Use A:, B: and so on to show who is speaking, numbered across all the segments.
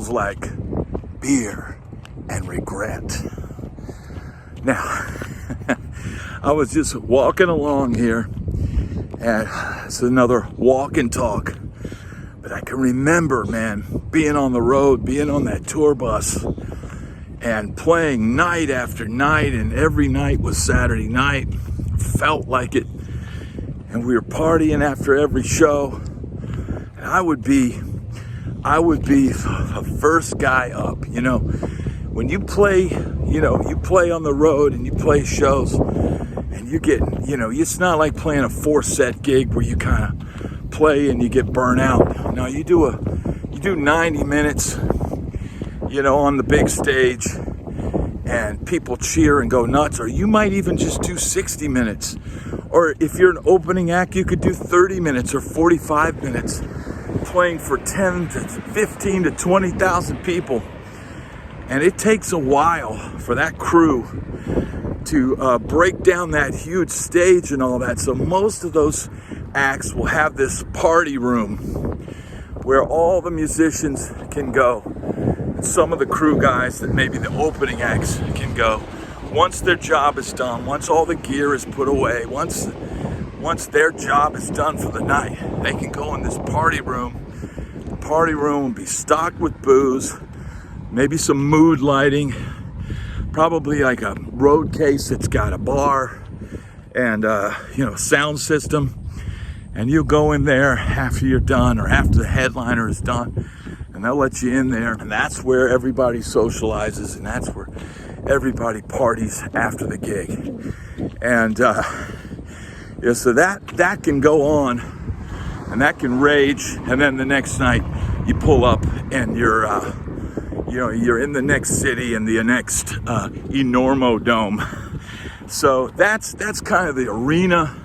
A: smells like beer and regret. Now, I was just walking along here, and it's another walk and talk. But I can remember, man, being on the road, being on that tour bus, and playing night after night, and every night was Saturday night. Felt like it. And we were partying after every show. And I would be the first guy up. You know, when you play, you play on the road and you play shows, and you get, it's not like playing a 4-set gig where you kind of play and you get burnt out. No, you do 90 minutes, on the big stage, and people cheer and go nuts. Or you might even just do 60 minutes. Or if you're an opening act, you could do 30 minutes or 45 minutes, playing for 10 to 15 to 20,000 people. And it takes a while for that crew to break down that huge stage and all that. So most of those acts will have this party room where all the musicians can go. And some of the crew guys that maybe the opening acts can go. Once their job is done, once all the gear is put away, once their job is done for the night, they can go in this party room. The party room will be stocked with booze, maybe some mood lighting, probably like a road case that's got a bar and sound system. And you go in there after you're done, or after the headliner is done, and they'll let you in there. And that's where everybody socializes, and that's where everybody parties after the gig. And so that can go on, and that can rage. And then the next night you pull up and you're in the next city, in the next Enormo Dome. So that's kind of the arena,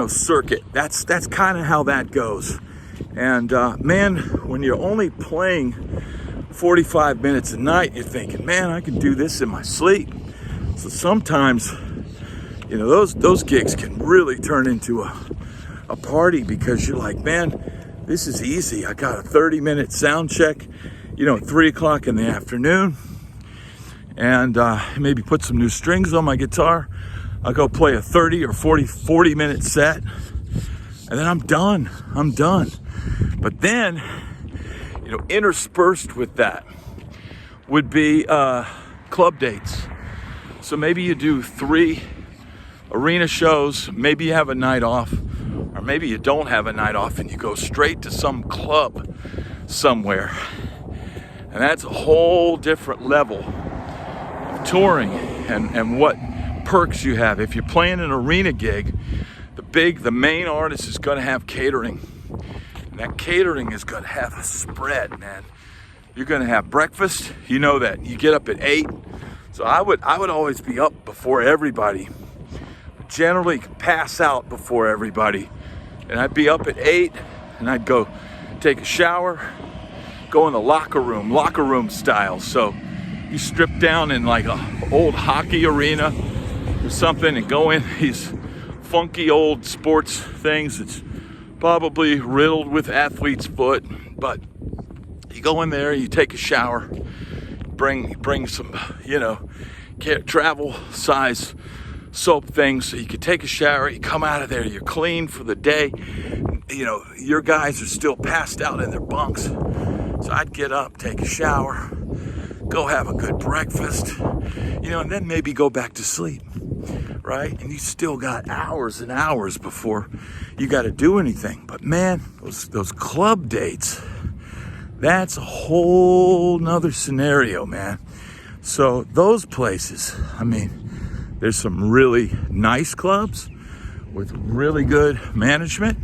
A: circuit. That's kind of how that goes. And man, when you're only playing 45 minutes a night, you're thinking, man, I can do this in my sleep. So sometimes, those gigs can really turn into a party, because you're like, man, this is easy. I got a 30-minute sound check, at 3 o'clock in the afternoon, and maybe put some new strings on my guitar. I'll go play a 30 or 40-minute set, and then I'm done. But then, interspersed with that would be club dates. So maybe you do 3 arena shows, maybe you have a night off, or maybe you don't have a night off and you go straight to some club somewhere. And that's a whole different level of touring and what perks you have. If you're playing an arena gig, the main artist is going to have catering. And that catering is going to have a spread, man. You're going to have breakfast. You know that. You get up at 8. So I would always be up before everybody. Generally pass out before everybody. And I'd be up at 8, and I'd go take a shower, go in the locker room style. So you strip down in like a old hockey arena or something and go in these funky old sports things. It's probably riddled with athlete's foot, but you go in there, you take a shower, bring some, travel size soap things so you can take a shower. You come out of there, you're clean for the day. Your guys are still passed out in their bunks. So I'd get up, take a shower, go have a good breakfast, and then maybe go back to sleep, right? And you still got hours and hours before you got to do anything. But man, those club dates, that's a whole nother scenario, man. So those places, there's some really nice clubs with really good management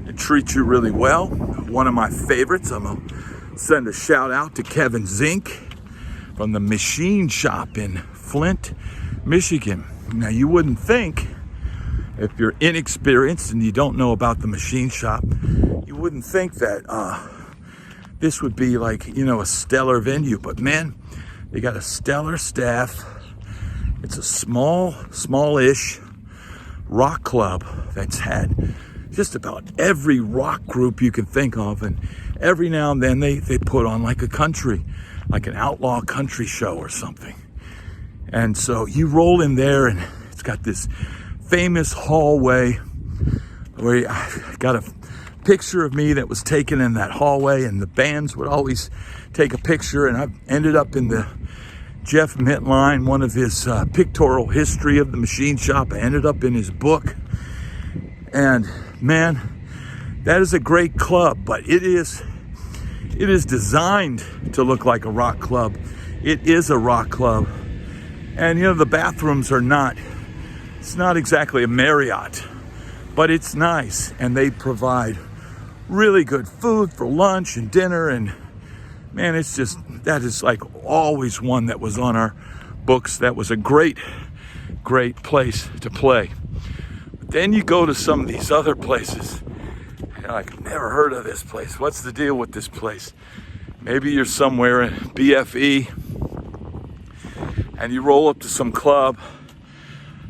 A: and treat you really well. One of my favorites, I'm gonna send a shout out to Kevin Zink from the Machine Shop in Flint, Michigan. Now, you wouldn't think, if you're inexperienced and you don't know about the Machine Shop, you wouldn't think that this would be like, a stellar venue. But man, they got a stellar staff. It's a smallish rock club that's had just about every rock group you can think of, and every now and then they put on like an outlaw country show or something. And so you roll in there, and it's got this famous hallway where I got a picture of me that was taken in that hallway, and the bands would always take a picture, and I ended up in the Jeff Mitline, one of his pictorial history of the machine shop. I ended up in his book. And man, that is a great club, but it is designed to look like a rock club. It is a rock club. And you know, the bathrooms are it's not exactly a Marriott, but it's nice. And they provide really good food for lunch and dinner. And man, that is like always one that was on our books. That was a great place to play. But then you go to some of these other places, and you're like, I've never heard of this place. What's the deal with this place? Maybe you're somewhere in BFE, and you roll up to some club,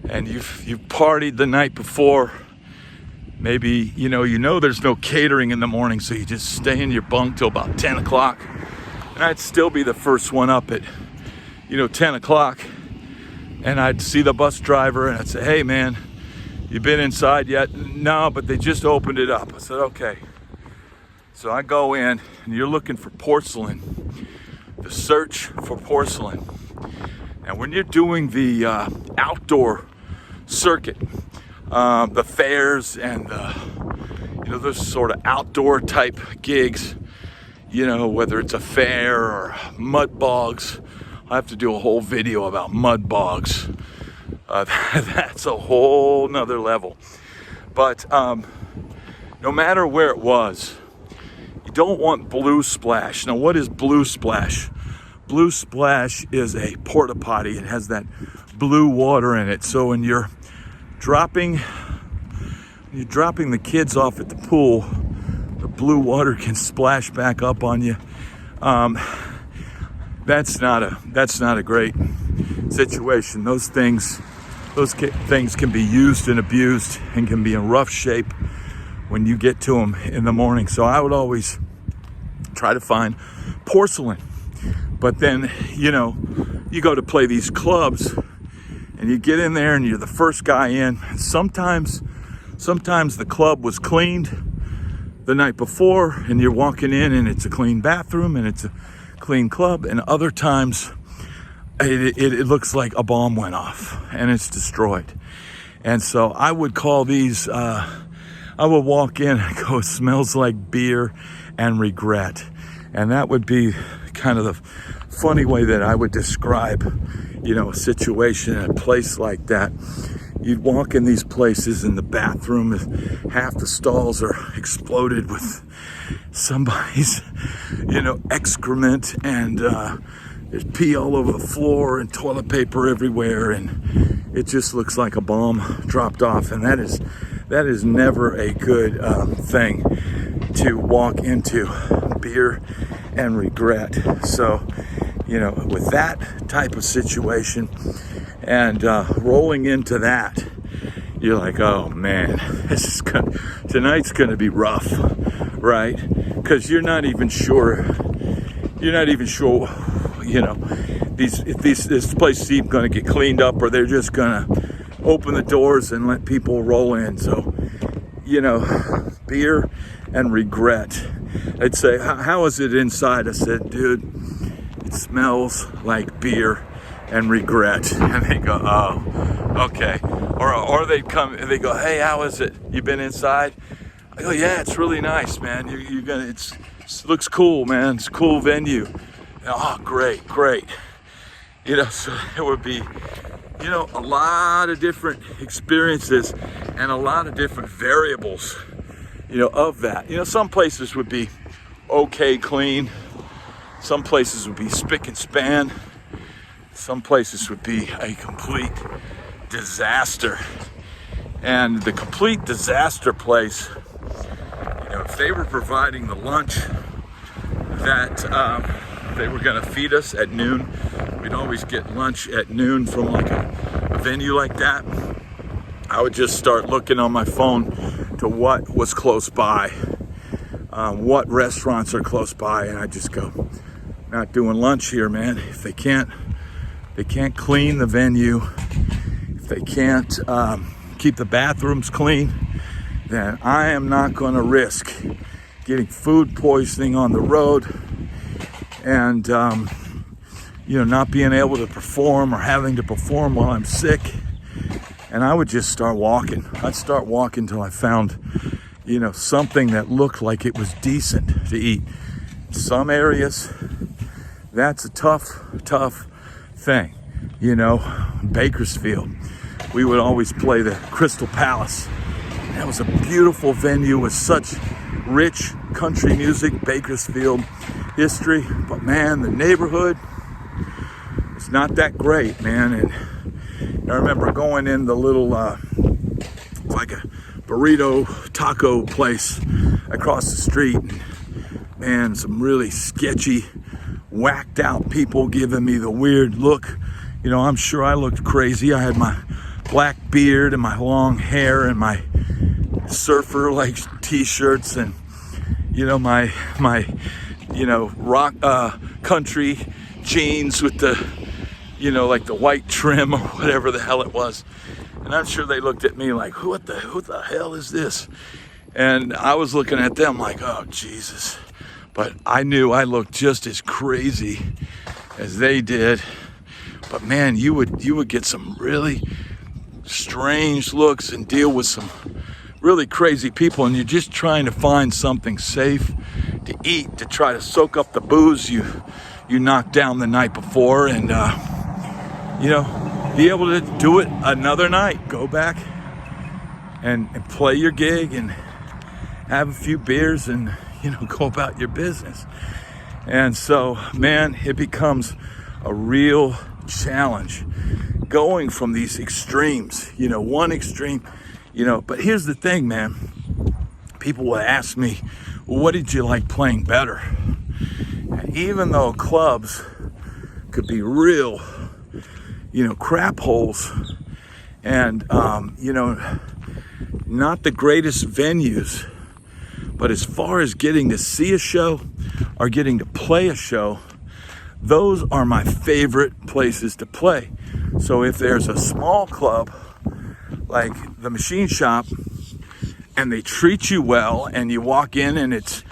A: and you've partied the night before. Maybe, you know there's no catering in the morning, so you just stay in your bunk till about 10 o'clock. And I'd still be the first one up at, 10 o'clock. And I'd see the bus driver, and I'd say, hey, man, you been inside yet? No, but they just opened it up. I said, okay. So I go in, and you're looking for porcelain. The search for porcelain. And when you're doing the outdoor circuit, the fairs and those sort of outdoor type gigs, whether it's a fair or mud bogs. I have to do a whole video about mud bogs. That's a whole nother level. But no matter where it was, you don't want blue splash. Now, what is blue splash? Blue splash is a porta potty. It has that blue water in it. So when you're dropping the kids off at the pool, the blue water can splash back up on you. That's not a great situation. Those things can be used and abused and can be in rough shape when you get to them in the morning. So I would always try to find porcelain. But then, you go to play these clubs, and you get in there and you're the first guy in. Sometimes the club was cleaned the night before, and you're walking in and it's a clean bathroom and it's a clean club. And other times it looks like a bomb went off and it's destroyed. And so I would call these, I would walk in and go, it smells like beer and regret. And that would be kind of the funny way that I would describe, a situation in a place like that. You'd walk in these places, and the bathroom, half the stalls are exploded with somebody's, excrement, and there's pee all over the floor and toilet paper everywhere, and it just looks like a bomb dropped off. And that is never a good thing to walk into, beer and regret. So, with that type of situation and rolling into that, you're like, oh man, tonight's gonna be rough, right? Because you're not even sure, this place is even gonna get cleaned up, or they're just gonna open the doors and let people roll in. So, beer and regret. I'd say, how is it inside? I said, dude, it smells like beer and regret. And they go, oh, okay. Or they come and they go, hey, how is it? You been inside? I go, yeah, it's really nice, man. It looks cool, man. It's a cool venue. Oh, great. So it would be, a lot of different experiences and a lot of different variables, of that. Some places would be okay clean. Some places would be spick and span. Some places would be a complete disaster. And the complete disaster place, if they were providing the lunch that they were going to feed us at noon, we'd always get lunch at noon from like a venue like that. I would just start looking on my phone to what was close by. what restaurants are close by, and I just go, not doing lunch here, man. If they can't clean the venue, if they can't keep the bathrooms clean, then I am not going to risk getting food poisoning on the road and not being able to perform or having to perform while I'm sick. And I would just start walking. I'd start walking till I found something that looked like it was decent to eat. Some areas, that's a tough thing. Bakersfield, we would always play the Crystal Palace. That was a beautiful venue with such rich country music, Bakersfield history. But man, the neighborhood was not that great, man. And I remember going in the little, like a burrito taco place across the street. And, man, some really sketchy, whacked out people giving me the weird look. I'm sure I looked crazy. I had my black beard and my long hair and my surfer like t-shirts and my rock country jeans with the like the white trim or whatever the hell it was. And I'm sure they looked at me like, who the hell is this? And I was looking at them like, oh Jesus. But I knew I looked just as crazy as they did. But man, you would get some really strange looks and deal with some really crazy people, and you're just trying to find something safe to eat, to try to soak up the booze you knocked down the night before, and be able to do it another night. Go back and play your gig and have a few beers and go about your business. And so, man, it becomes a real challenge going from these extremes, one extreme, but here's the thing, man. People will ask me, well, what did you like playing better? And even though clubs could be real, crap holes and, not the greatest venues, but as far as getting to see a show or getting to play a show, those are my favorite places to play. So if there's a small club like the Machine Shop and they treat you well and you walk in and it's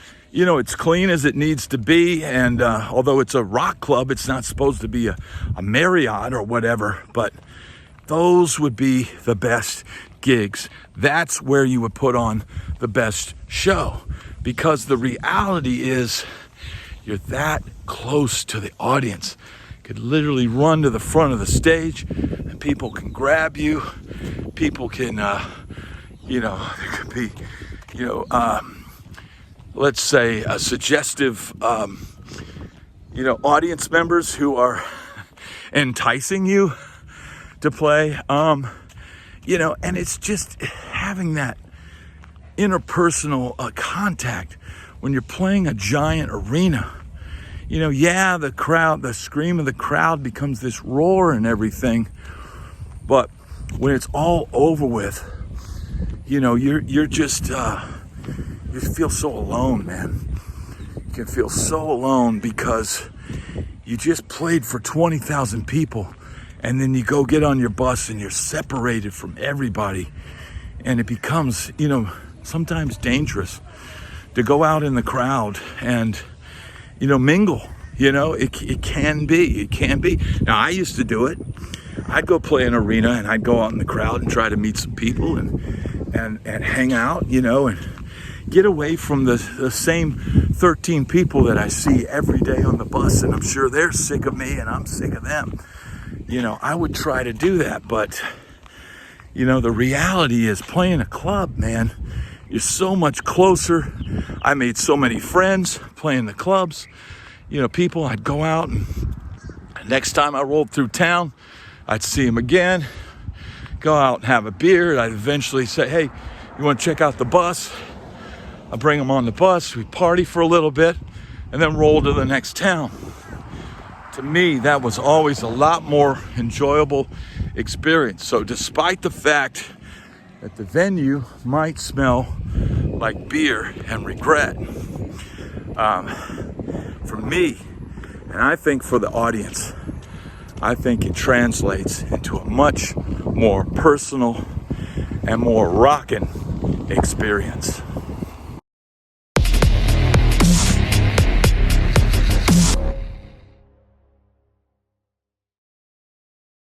A: clean as it needs to be, and although it's a rock club, it's not supposed to be a Marriott or whatever, but those would be the best gigs. That's where you would put on the best show, because the reality is you're that close to the audience. You could literally run to the front of the stage and people can grab you. People can, there could be, let's say a suggestive, audience members who are enticing you to play, and it's just having that interpersonal contact when you're playing a giant arena. The crowd, the scream of the crowd becomes this roar and everything, but when it's all over with, you're just you feel so alone, man. You can feel so alone because you just played for 20,000 people, and then you go get on your bus and you're separated from everybody, and it becomes, sometimes dangerous to go out in the crowd and, mingle. It can be. Now, I used to do it. I'd go play an arena and I'd go out in the crowd and try to meet some people and hang out, and get away from the same 13 people that I see every day on the bus, and I'm sure they're sick of me and I'm sick of them. I would try to do that, but the reality is playing a club, man, you're so much closer. I made so many friends playing the clubs. People, I'd go out, and next time I rolled through town, I'd see them again, go out and have a beer. I'd eventually say, hey, you want to check out the bus? I'd bring them on the bus, we party for a little bit, and then roll to the next town. To me, that was always a lot more enjoyable experience. So despite the fact that the venue might smell like beer and regret. For me, and I think for the audience, I think it translates into a much more personal and more rockin' experience.